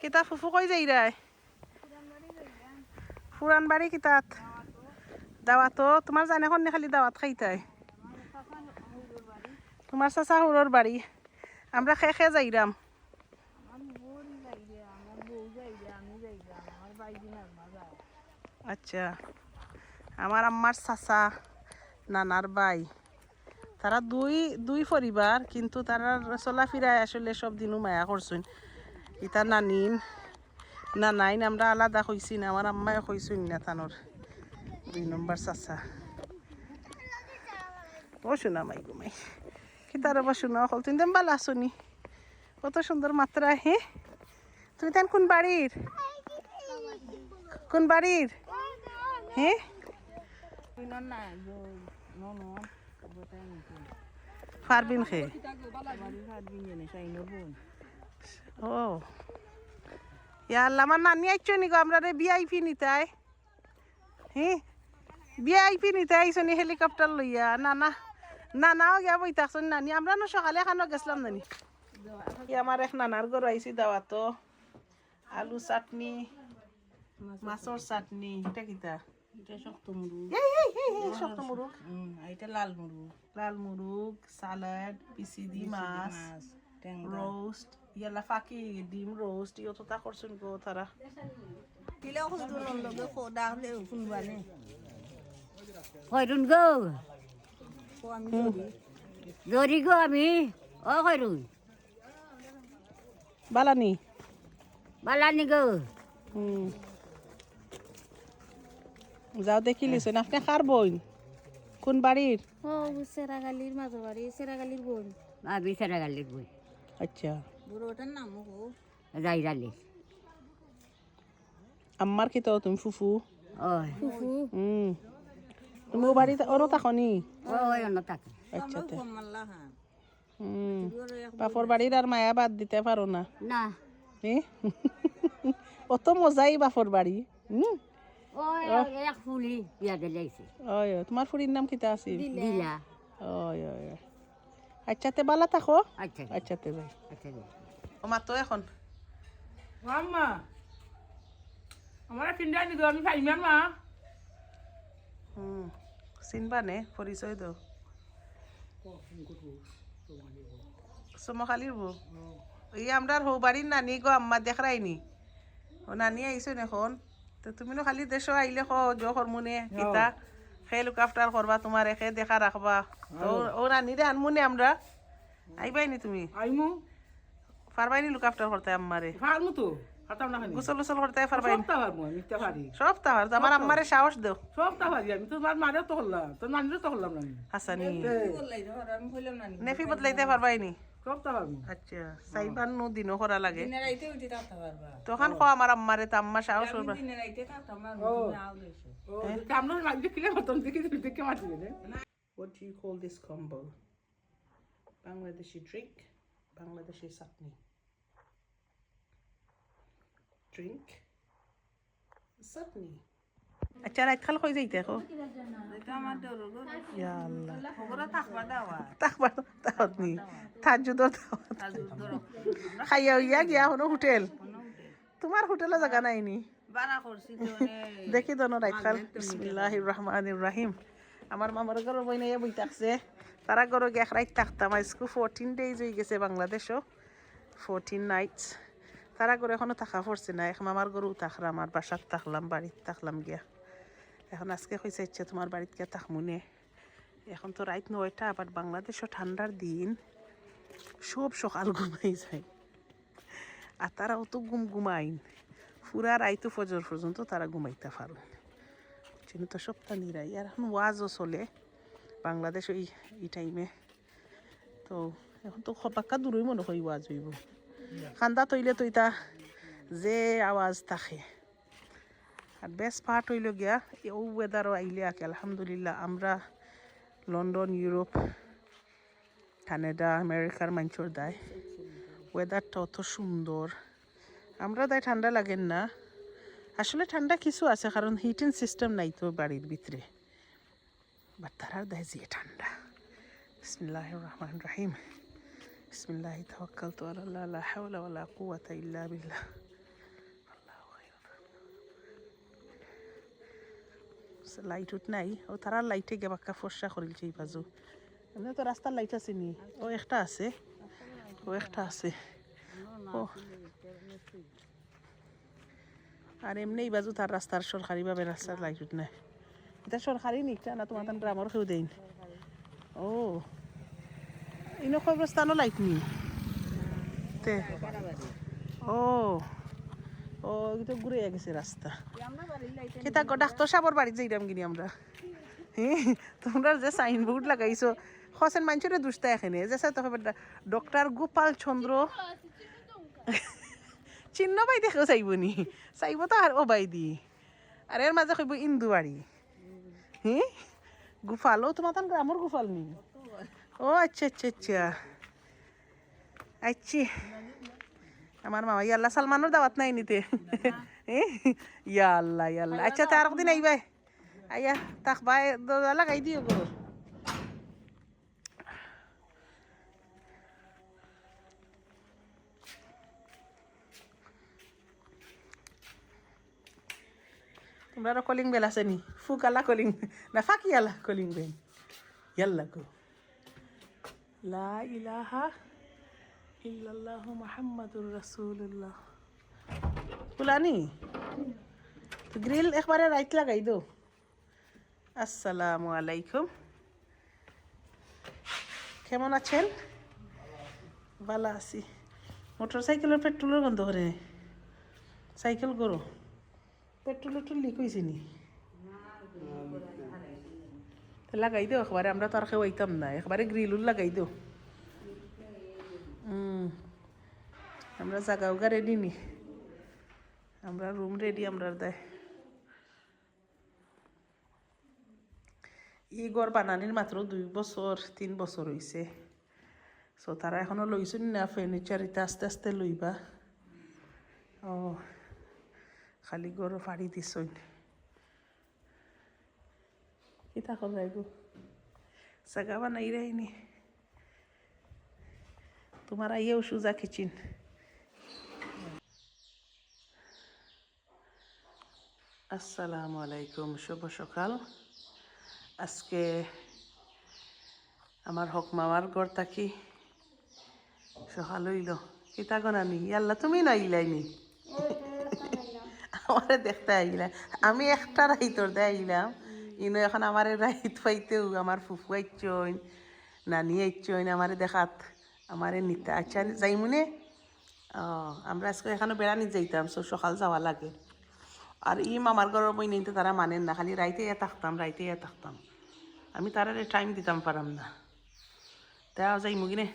কিতা ফুফু কই যাই রায় পুরান বাড়ি কিতাত দাওয়াতো তোমার জানে কোন খালি দাওয়াত খাইতাই তোমার চাচা হুরোর বাড়ি আমরা খেয়ে যাইরাম আচ্ছা আমার আম্মার চাচা নানার ভাই তারা দুই পরিবার কিন্তু তারা চলাফিরায় আসলে সব দিনও মায়া করছেন ইতা নানিন নানাইন আমরা আলাদা হইছি না আমার আম্মায় হইছেন না তানোর 2 নম্বর চাচা ও শোনা মাই ঘুমাই কি তার আবার শোনা হল তুমি দেম বালা আসনি কত সুন্দর মাত্রা হে তুমি তেন কোন বাড়ির হ্যাঁ ফারবিন খে ও ইয়াল্লা আমার নানি আইছো নি গো আমরা রে ভিআইপি নিতাই হ্যাঁ ভিআইপি নিতাই আইছো নি হেলিকপ্টার লইয়া নানাও গিয়া বই থাকছো নানি আমরা না সকালে খানো গেছিলাম নানি আমার এক নানার ঘর আইছি দাওয়াতো আলু চাটনি মাছর চাটনি এটা কিতা শক্ত মুরুগ এটা লাল মুরুগ সালাড পিসি দি মাছ রোস্ট ইয়ালা ফাঁকি ডিম রোস্ট ইও তো তা করছুন গো তারা কয়রুন গো জরি গো আমি ও কয়রুন বালানি গো যাও দেখিলিস আপনি কার বোন কোন বাড়ির ও সেরাগালির মাঝো বাড়ি সেরাগালির বোন আমি সেরাগালির বই আচ্ছা বুড়োটার নাম হো যাইরালি আম্মার কি তো তুমি ফুফু ওই ফুফু তুমি ও বাড়িতে ওরও থাকনি ওই অন্য থাকে আচ্ছা বাপর বাড়ির আর মায়া বাদ দিতে পারো না না অত মজাই বাপর বাড়ি ওই এক ফুলি বিয়া দিলে আইছে ওই তোমার ফুরির নাম কিতা আছে দিলা ওই আচ্ছাতে বালা থাকো আচ্ছা আচ্ছাতে যাই আচ্ছা ও মা তো এখন আম্মা আমার কিন্ডা নি আমি ফাইমান মা চিনবা নে পরিচয় দাও সমকালীর বউ এই আমরা হৌ বাড়ির নানি গো আম্মা দেখরাইনি ও নানি আইসেন এখন তো তুমি খালি দেশ আইলে জো হরমোনে কিতা সে লুক আফটার করবা তোমার একে দেখা রাখবা তো ও নানিরে আনমুনে আমরা আইবাইনি তুমি আইমু পারবাইনি লুক আফটার করতে আম্মারে ফারমু তো হাতাম না খানি গোসল গোসল করতে পারবাইনি সপ্তাহ পারমু আমি তে পারি সব তাহার আমার আম্মারে সাহস দেও সপ্তাহ পারি আমি তো মারে তো হল্লাম তো নানিরে তো হল্লাম না হাসানি নেফি বদলাইতে পারবাইনি সপ্তাহ পারমু আচ্ছা সাইবান নো দিনও করা লাগে তখন কো আমার আম্মারে তো আম্মা সাহস করবা আমরা লাগবে কিলে মতন দেখে মাটি দেবে What do you call this combo? Bangladeshi drink, Bangladeshi chutney. Drink, chutney. আচ্ছা রাত খাল কই যাইতে কো ইয়া আল্লাহ তাকবা দাওয়াত নি তাজুদর দাওয়াত খাইয়া হইয়া গিয়া হনো হোটেল তোমার হোটেলে জায়গা নাই নি দেখি দনো রাত খাল বিসমিল্লাহির রহমানির রহিম আমার মামার ঘর বই নাই বই থাকছে তারা ঘরে গিয়ে রাত থাকতাম আজকে 14 days হয়ে গেছে বাংলাদেশও 14 nights তারা ঘরে এখনো থাকা পড়ছে না এখন আমার ঘরেও থাকলাম আমার বাসাত থাকলাম বাড়িতে থাকলাম গিয়া এখন আজকে কইছে ইচ্ছে তোমার বাড়িতে গিয়া থাকমুনে এখন তো রাত 9টা আবার বাংলাদেশও ঠান্ডার দিন সব সকাল ঘুমাই যায় আর তারাও তো ঘুমাইন পুরা রাইতো ফজর পর্যন্ত তারা ঘুমাইতে পারেন কিন্তু তো সপ্তাহ নিরাই আর এখন ওয়াজও চলে বাংলাদেশ এই টাইমে তো এখন তো খপাক্কা দূরই মনে হয় ওয়াজ হইব খান্দা তৈলে তো ইতা যে আওয়াজ থাকে আর বেস্ট পার্ট হইল গিয়া ও ওয়েদারও আইলে আকে আলহামদুলিল্লাহ আমরা লন্ডন ইউরোপ কানাডা আমেরিকার মানুষের দায় ওয়েদারটা অত সুন্দর আমরা দায় ঠান্ডা লাগেন না আসলে ঠান্ডা কিছু আছে কারণ হিটিং সিস্টেম নাই তো বাড়ির ভিতরে বাট তারার দেয় যে ঠান্ডা বিসমিল্লাহির রহমানির রহিম বিসমিল্লাহি তাওয়াক্কালতু আলাল্লাহ লা হাওলা ওয়ালা কুওয়াতা ইল্লা বিল্লাহ লাইট উঠ নাই ও তারার লাইটে গে বাক্কা ফর্সা করিলছে এই বাজু এমনি তো রাস্তার লাইট আছে নি ও একটা আছে ও একটা আছে ও আর এমনি এই বাজু তার রাস্তার সরকারিভাবে রাস্তার লাইট উঠ নাই এটা সরকারি নিকটা না তোমার তান গ্রামের কেউ দেন ও ইনো কবরস্থানও লাইট নি তে ও ও তো ঘুরে গেছে রাস্তা কিতা ডাক্তার সাবর বাড়ি যাইতাম কিনি আমরা তোমরা যে সাইনবোর্ড লাগাইছো হসেন মানুষের দুষ্টা এখানে যে ডক্টর গোপাল চন্দ্র চিহ্ন বাই দেখেও চাইব নি চাইব তো আর ও বাই দি আর এর মাঝে কইব ইন্দু বাড়ি গোপাল ও তোমার তান গ্রামের গোপাল নি ও আচ্ছা আচ্ছা আচ্ছা আচ্ছি আমার মামা ইয়াল্লা সালমানের দাওয়াত নাই নিতে ইয়াল্লা ইয়াল্লা আচ্ছা তার একদিন আইবাই আইয়া তাক বাই লাগাই দিও গো তোমরা কলিং বেল আছে নি ফুকালা কলিং না ফাঁকিয়ালা কলিং বেল ইয়াল্লা গো লা ইলাহা ইল্লাল্লাহু মুহাম্মাদুর রাসূলুল্লাহ ফুলানি তো গ্রিল একবারে রাইট লাগাই দো আসসালামু আলাইকুম কেমন আছেন ভালো আছি মোটরসাইকেলের পেট্রোলের গন্ধ করে সাইকেল করো পেট্রোল লিক হয়েছে নি লাগাই দো একবারে আমরা তো আর কেউ আইতাম না একবারে গ্রিলও লাগাই দো আমরা জায়গা উগা রেডি নি আমরা রুম রেডি আমরা দেয় ই ঘর বানানির মাত্র 2 বছর 3 বছর হয়েছে সো তারা এখনো লইছেন না ফার্নিচার এটা আস্তে আস্তে লইবা ও খালি ঘর ফাড়ি দিছইন এটা করাই গো জায়গা বানাই রাইনি তোমার আইয়েও সুজা কিচেন আসসালামু আলাইকুম শুভ সকাল আজকে আমার হক মামার ঘর থাকি সকাল হইল কিতা গনানি ইয়াল্লা তুমি নাইলাইনি আমারে দেখতে আইলা আমি একটা রাইতর দে আইলাম ইনো এখন আমার রাইত পাইতেও আমার ফুফু আইচইন নানি আইচইন আমারে দেখাত আমারে নিতে আচ্ছা যাইমুনে আমরা আজকে এখানে বেড়ানি যাইতাম সকাল যাওয়া লাগে আর ই মামার ঘরের বই নিতে তারা মানেন না খালি রাইতে থাকতাম আমি তারা টাইম দিতাম পারাম না তা যাইমু কিনে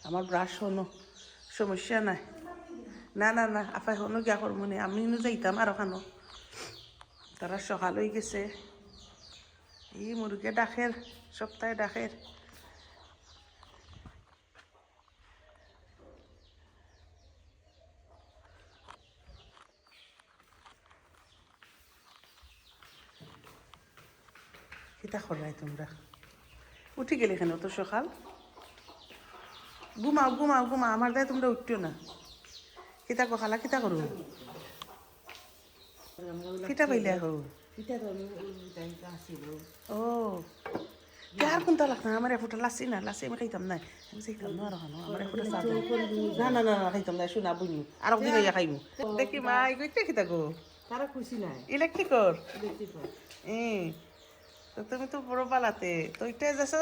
আমার ব্রাশ হনো সমস্যা নাই না না না আপাই হনো গিয়া করবো না আমি যাইতাম আর ওখানো তারা সকাল হয়ে গেছে এই মুরগে ডাকের সপ্তাহে ডাকের কিতা করাই তোমরা উঠি গেলে কেন তো সকাল ঘুমাও ঘুমাও ঘুমাও আমার দায় তোমরা উঠিও না কিতা খালা কিতা করো কিতা পাইলে হো ও আর কোনটা লাগতো আমার এফোটা লাসি না লাসি আমি খাইতাম না আমি খাইতাম না আর আমার এফোটা না না না না খাইতাম না শুনা বুঝি আর একদিন হইয়া খাইমু দেখি মা এগুলো কিতা গো তারা খুশি নাই ইলেকট্রিকর তো তুমি তো বড় পালাতে তো এটা যাচ্ছে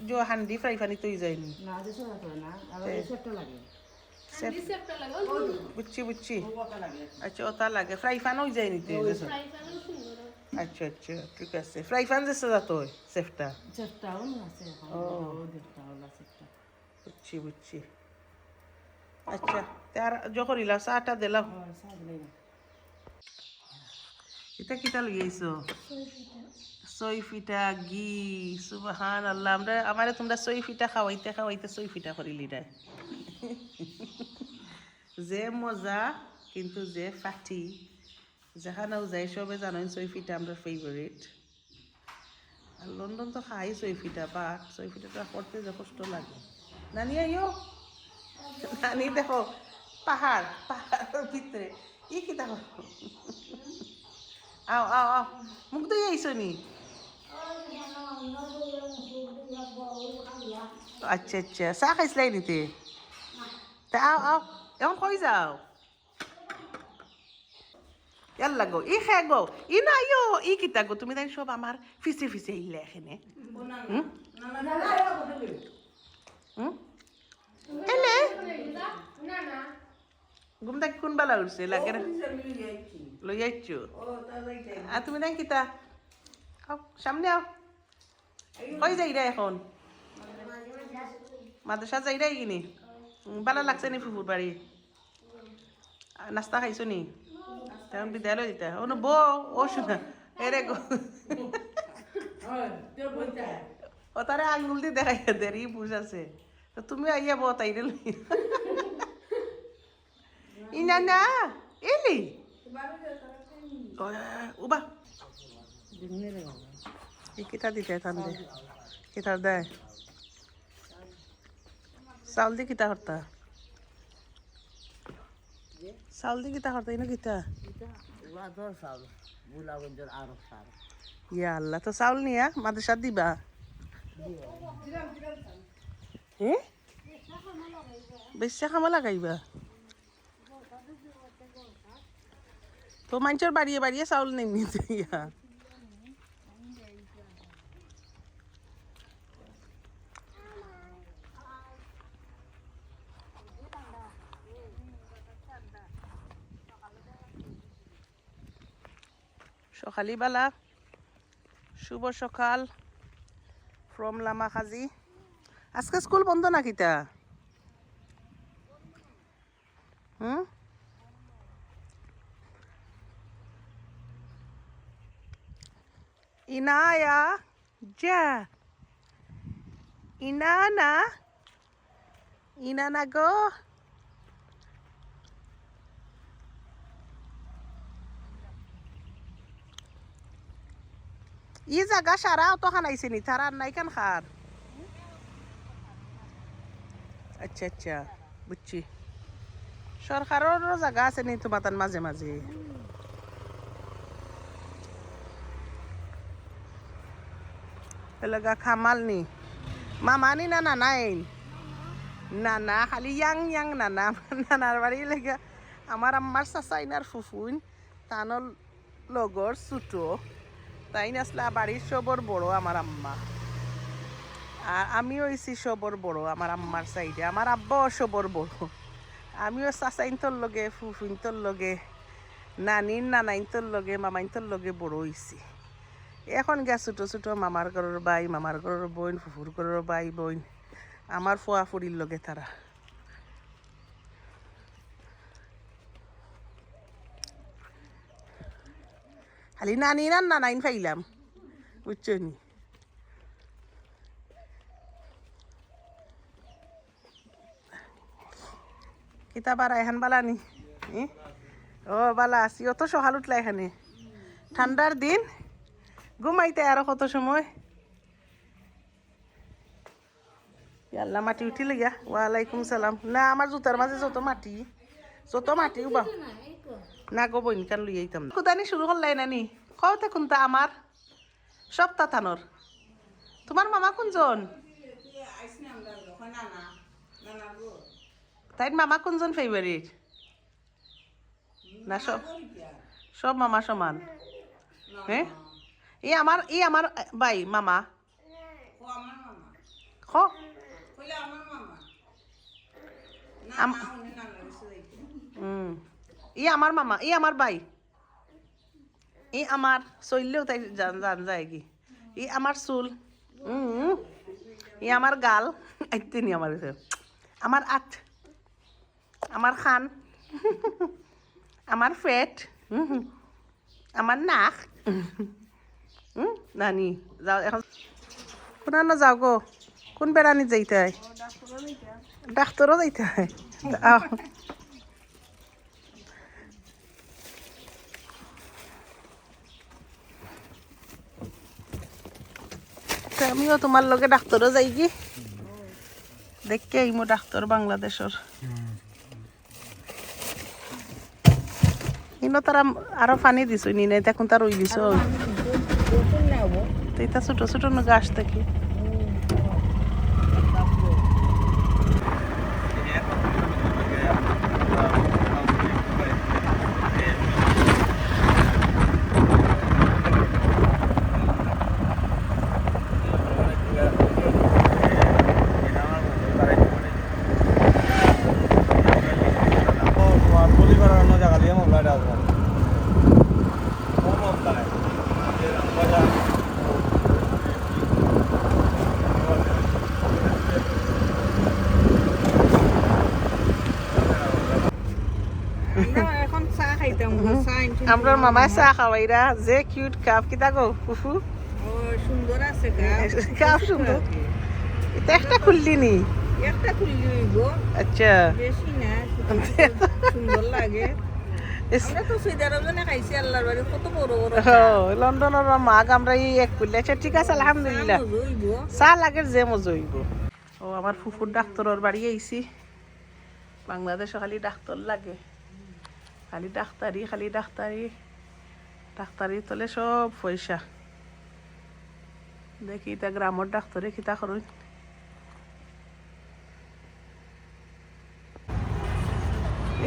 যে হান্ডি ফ্রাই পানি তুই যায়নি না দেশে না আর সেটটা লাগে বুঝছি বুঝছি আচ্ছা ওটা লাগে ফ্রাই প্যান ওই যায় নিতে আচ্ছা আচ্ছা ঠিক আছে ফ্রাই প্যান যাচ্ছে যা তো সেফটা সেটটাও না আছে ও দেখটাও না সেটটা বুঝছি বুঝছি আচ্ছা তার যখন ইলা চাটা দিলাম এটা কিটা লইয়াইছো 6 ফিটা ঘি সুবহান আল্লাহ আমরা আমারে তোমরা 6 ফিটা খাওয়াইতে খাওয়াইতে 6 ফিটা করিলি রে যে মজা কিন্তু যে ফাটি যেখানেও যাই সবে জানেন 6 ফিটা আমরা ফেভারিট আর লন্ডন তো খাই 6 ফিটা বাট 6 ফিটাটা করতে যে কষ্ট লাগে নানি আইও নানি দেখো পাহাড়ের ভিতরে ই কি দেখো আও আও আও মুখ দিয়ে আইসো নি আচ্ছা আচ্ছা চাহ খাইছিলাই নিতে তা আও আও এখন কই যাও ইয়াল্লা গো ই খে গো ই না আইও ই কিতা গো তুমি তাই সব আমার ফিসে ফিসে আইলে এখানে এলে ঘুম থেকে কোন বেলা উঠছে লাগে লই যাইছো আর তুমি তাই কিতা আও সামনে আও কই যাই রে এখন মাদ্রাসা যাই রে কিনি ভালো লাগছে নি ফুফুর বাড়ি নাস্তা খাইছো নি তেমন বিদ্যালয় দিতা ও না বো ও শোনা এরে গো ও তারে আঙ্গুল দিয়ে দেখাই দেরি বুঝ আছে তো তুমি আইয়া বো তাইরে লই ইনা না এলি উবা এই কিতা দিতে তান্দে কিতার দেয় চাউল দি কিতা হরতা চাউল দি কিতা হরতা ইনো কিতা ইয়া আল্লাহ তো চাউল নিয়া মাদ্রাসা দিবা বেশা খামা লাগাইবা তো মানুষের বাড়িয়ে বাড়িয়ে চাউল নেই নিতে ইয়া সকালবেলা শুভ সকাল ফ্রম লামাখাজি আজকে স্কুল বন্ধ না কিতা ইনায়া যা ইনানা ইনানা গো ই জায়গা সারা অত খানাইছে নি তারা নাই কান খার আচ্ছা আচ্ছা বুঝছি সরকারেরও জায়গা আছে নি তোমার তার মাঝে মাঝে এলাকা খামাল নি মামা নি না নানা নানা খালি ইয়াং ইয়াং নানা নানার বাড়ি লেগা আমার আম্মার চাচাইনার ফুফুন তানোর লগর ছুটো তাই আসলে বাড়ির সবর বড় আমার আম্মা আর আমিও হইছি সবর বড় আমার আম্মার সাইডে আমার আব্বাও সবর বড় আমিও চাচাইনতর লগে ফুফুইনতর লগে নানির নানাইনতর লগে মামাইনতর লগে বড় হইছি এখন গা ছোটো ছোটো মামার ঘরের বাই মামার ঘরের বোন ফুফুর ঘরের বাই বোন আমার ফুয়া ফুরির লগে তারা খালি নানির আর নানাইন ফাইলাম বুঝছো নি কিতা বারা এখান বালা নি ও বালা আছি অত সকাল উঠলা এখানে ঠান্ডার দিন ঘুমাইতে আরো কত সময় আল্লাহ মাটি উঠিলে গিয়া ওয়ালাইকুম সালাম না আমার জুতার মাঝে যত মাটি উবা না গো বইন কান লই আইতাম কুদানি শুরু করলাই নানি কওতে কোনটা আমার সপ্তাহ থানোর তোমার মামা কোনজন তাই মামা কোনজন ফেভারিট না সব মামা সমান হ্যাঁ ই আমার বাই মামা খ ই আমার মামা ই আমার বাই ই আমার চললেও তাই জান যায় কি ই আমার চুল ই আমার গাল আইতেনি আমার আঠ আমার খান আমার পেট আমার নাক নানি যাও এখন কোন যাও গো কোন বেড়ানি যাইতে ডাক্তারও যাইতে আমিও তোমার লগে ডাক্তারও যাই কি দেখকে ইমো ডাক্তার বাংলাদেশের ইনো তারা আরো পানি দিছ নি নাই তখন তার ওই দিছ এটা ছোট ছোট গাছ থেকে এখন চাহ খাইতাম আমরা মামা চা খাওয়াইরা যে কিউট কাপ কিতা গো ফুফু সুন্দর আছে কাপ সুন্দর এটা একটা খুললি নি একটা খুললি হইব আচ্ছা বেশি না সুন্দর লাগে আমরা তো সৌদি আরবে খাইছি আল্লাহর বাড়ি কত বড় বড় লন্ডনের মাগ আমরা এই এক খুললে আচ্ছা ঠিক আছে আলহামদুলিল্লাহ চা লাগে যে মজা হইব ও আমার ফুফুর ডাক্তারের বাড়ি আইছি বাংলাদেশে খালি ডাক্তার লাগে খালি ডাক্তারি তলে সব পয়সা দেখি তা গ্রামের ডাক্তারে কিতা করুন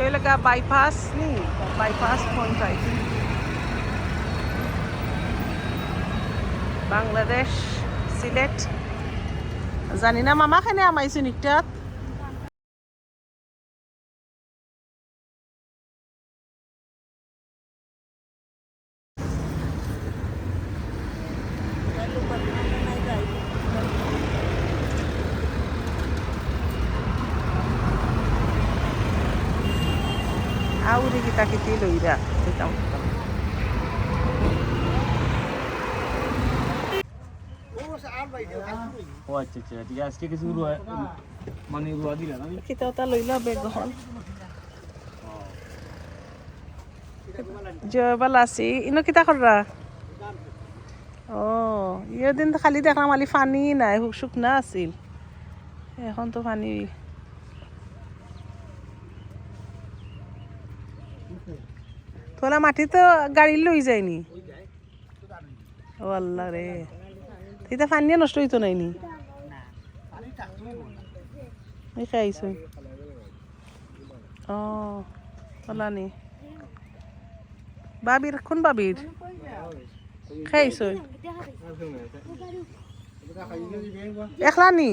এই লাগা বাইপাস নি বাইপাস পয়েন্ট আইছি বাংলাদেশ সিলেট জানি না মামা খানে আমাইছো নিকটাত আউরি কিতা কিতি লইরা দিতাম ও আচ্ছা আচ্ছা ঠিক আছে আজকে কিছু মানে রুয়া দিলা না কিতা ওটা লইলা বেগহন জয়বাল আছি ইনো কিতা কররা ও ইয়ে দিন তো খালি দেখলাম খালি পানি নাই শুকনা আছিল এখন তো পানি তোলা মাটি তো গাড়ি লই যায়নি ও আল্লাহ রে এটা পানি নষ্ট হইতো নাইনি খাইছো ও তোলা নি বাবির কোন বাবির খাইছো একলা নি